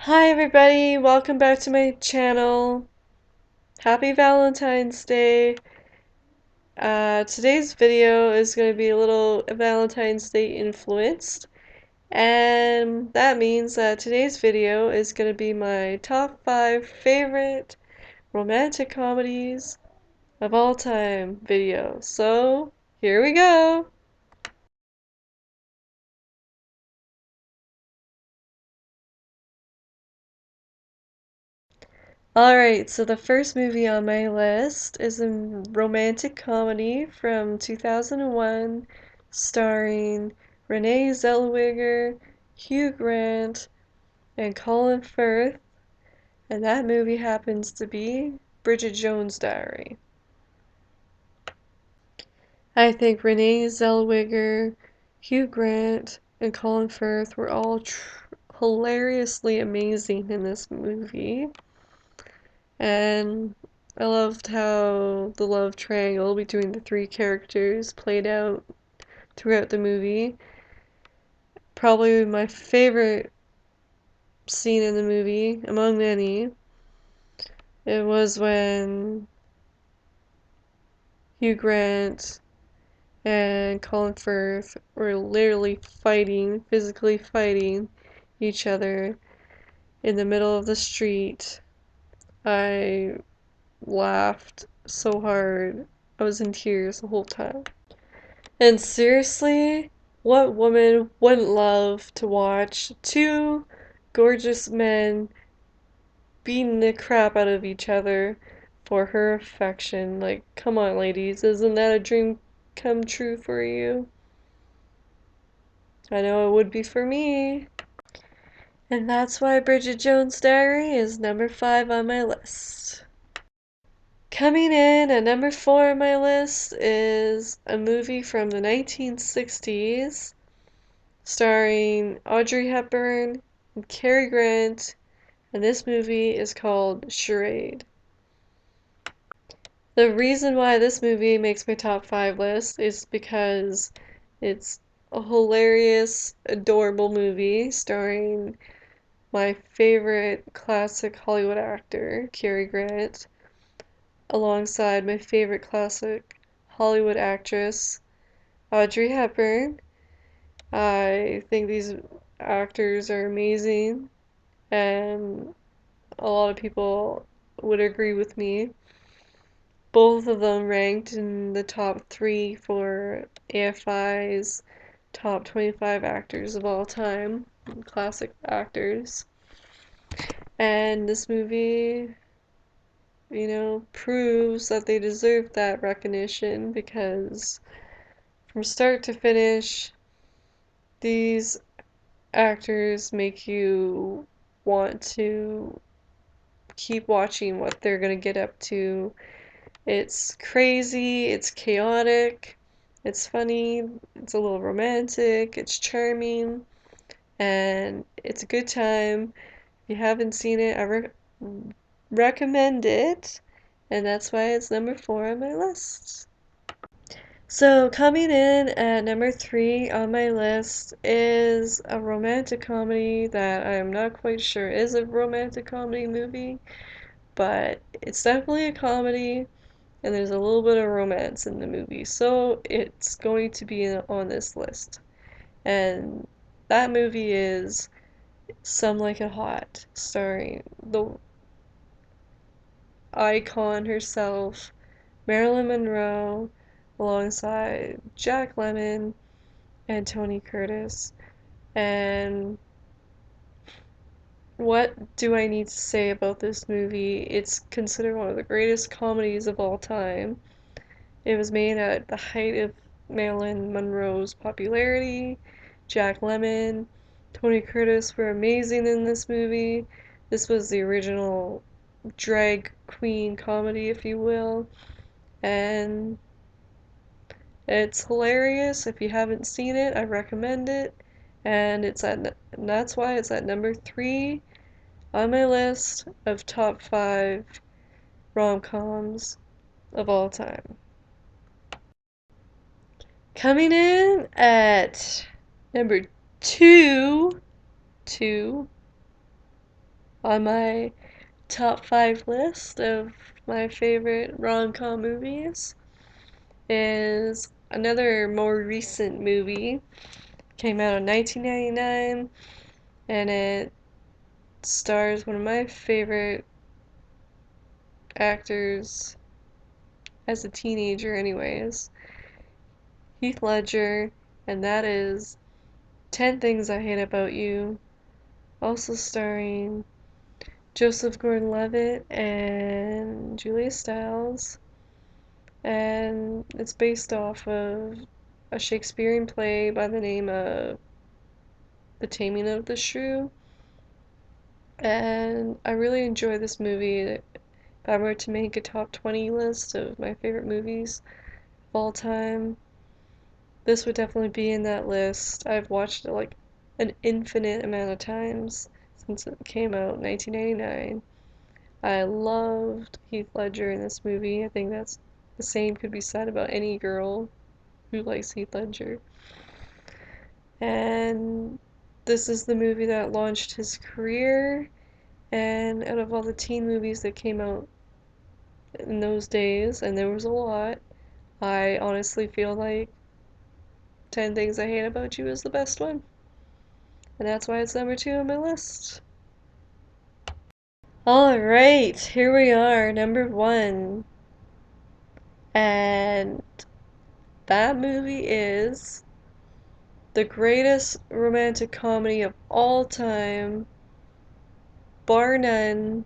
Hi everybody, welcome back to my channel. Happy Valentine's Day. Today's video is going to be a little Valentine's Day influenced, and that means that today's video is going to be my top 5 favorite romantic comedies of all time video. So, here we go! Alright, so the first movie on my list is a romantic comedy from 2001 starring Renee Zellweger, Hugh Grant, and Colin Firth, and that movie happens to be Bridget Jones' Diary. I think Renee Zellweger, Hugh Grant, and Colin Firth were all hilariously amazing in this movie. And I loved how the love triangle between the three characters played out throughout the movie. Probably my favorite scene in the movie, among many, it was when Hugh Grant and Colin Firth were literally fighting, physically fighting each other in the middle of the street. I laughed so hard. I was in tears the whole time. And seriously, what woman wouldn't love to watch two gorgeous men beating the crap out of each other for her affection? Like, come on, ladies, isn't that a dream come true for you? I know it would be for me. And that's why Bridget Jones' Diary is number 5 on my list. Coming in at number 4 on my list is a movie from the 1960s starring Audrey Hepburn and Cary Grant, and this movie is called Charade. The reason why this movie makes my top 5 list is because it's a hilarious, adorable movie starring my favorite classic Hollywood actor, Cary Grant, alongside my favorite classic Hollywood actress, Audrey Hepburn. I think these actors are amazing, and a lot of people would agree with me. Both of them ranked in the top 3 for AFI's top 25 actors of all time, classic actors. And this movie, proves that they deserve that recognition because from start to finish, these actors make you want to keep watching what they're gonna get up to. It's crazy, it's chaotic, it's funny, it's a little romantic, it's charming, and it's a good time. If you haven't seen it, I recommend it, and that's why it's number 4 on my list. So, coming in at number 3 on my list is a romantic comedy that I'm not quite sure is a romantic comedy movie, but it's definitely a comedy, and there's a little bit of romance in the movie, so it's going to be on this list. And that movie is Some Like It Hot, starring the icon herself, Marilyn Monroe, alongside Jack Lemmon and Tony Curtis. And what do I need to say about this movie? It's considered one of the greatest comedies of all time. It was made at the height of Marilyn Monroe's popularity. Jack Lemmon, Tony Curtis were amazing in this movie. This was the original drag queen comedy, if you will. And it's hilarious. If you haven't seen it, I recommend it. And that's why it's at number 3 on my list of top 5 rom-coms of all time. Coming in at number two, on my top 5 list of my favorite rom-com movies is another more recent movie. Came out in 1999 and it stars one of my favorite actors as a teenager anyways, Heath Ledger, and that is 10 Things I Hate About You, also starring Joseph Gordon-Levitt and Julia Stiles, and it's based off of a Shakespearean play by the name of The Taming of the Shrew, and I really enjoy this movie. If I were to make a top 20 list of my favorite movies of all time, this would definitely be in that list. I've watched it like an infinite amount of times since it came out in 1999. I loved Heath Ledger in this movie. I think that's the same could be said about any girl who likes Heath Ledger. And this is the movie that launched his career. And out of all the teen movies that came out in those days, and there was a lot, I honestly feel like 10 Things I Hate About You is the best one. And that's why it's number 2 on my list. Alright, here we are, number 1. And that movie is the greatest romantic comedy of all time, bar none,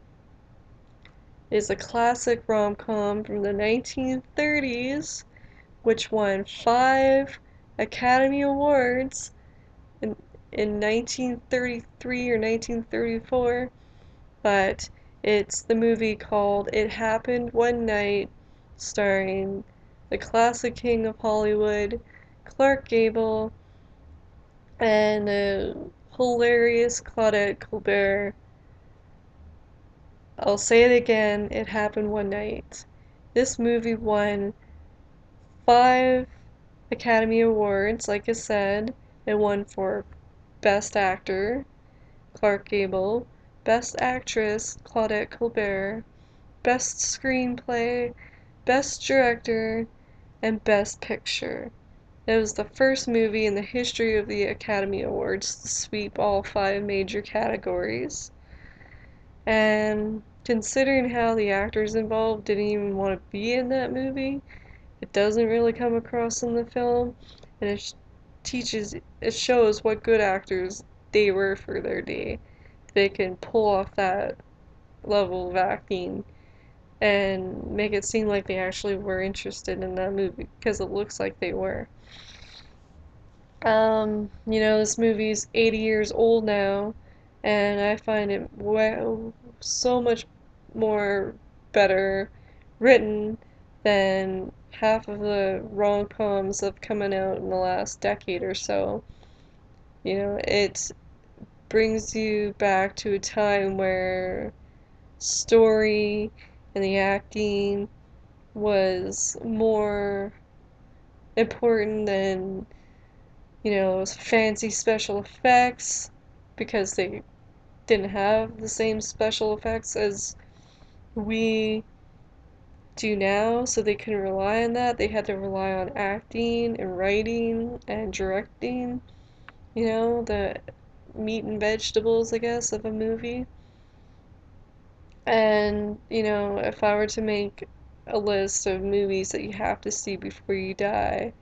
is a classic rom-com from the 1930s, which won 5 Academy Awards in, in 1933 or 1934, but it's the movie called It Happened One Night, starring the classic king of Hollywood, Clark Gable, and hilarious Claudette Colbert. I'll say it again, It Happened One Night. This movie won 5 Academy Awards, like I said. It won for Best Actor, Clark Gable, Best Actress, Claudette Colbert, Best Screenplay, Best Director, and Best Picture. It was the first movie in the history of the Academy Awards to sweep all 5 major categories. And considering how the actors involved didn't even want to be in that movie, it doesn't really come across in the film, and it shows what good actors they were for their day. They can pull off that level of acting and make it seem like they actually were interested in that movie because it looks like they were. This movie's 80 years old now, and I find it so much more better written than half of the rom-coms that have coming out in the last decade or so. It brings you back to a time where story and the acting was more important than fancy special effects, because they didn't have the same special effects as we do now, so they couldn't rely on that. They had to rely on acting and writing and directing, the meat and vegetables, I guess, of a movie. And, if I were to make a list of movies that you have to see before you die,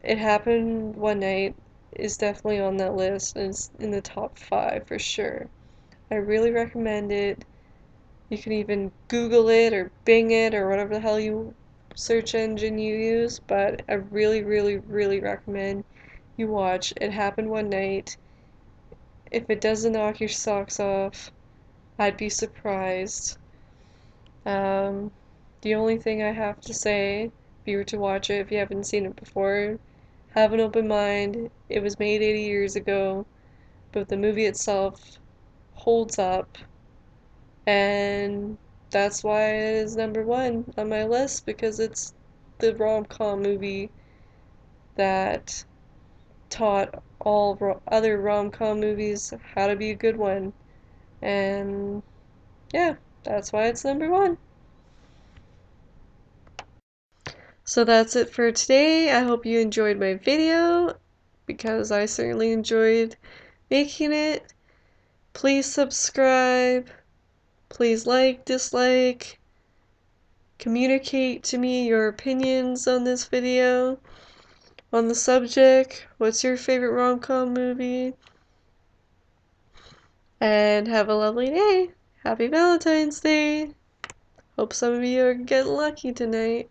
It Happened One Night is definitely on that list and it's in the top 5 for sure. I really recommend it. You can even Google it or Bing it or whatever the hell you search engine you use, but I really, really, really recommend you watch It Happened One Night. If it doesn't knock your socks off, I'd be surprised. Um, the only thing I have to say, if you were to watch it, if you haven't seen it before, have an open mind. It was made 80 years ago, but the movie itself holds up, and that's why it is number 1 on my list, because it's the rom-com movie that taught all other rom-com movies how to be a good one. And yeah, that's why it's number one. So that's it for today. I hope you enjoyed my video because I certainly enjoyed making it. Please subscribe. Please like, dislike, communicate to me your opinions on this video, on the subject. What's your favorite rom-com movie? And have a lovely day. Happy Valentine's Day. Hope some of you are getting lucky tonight.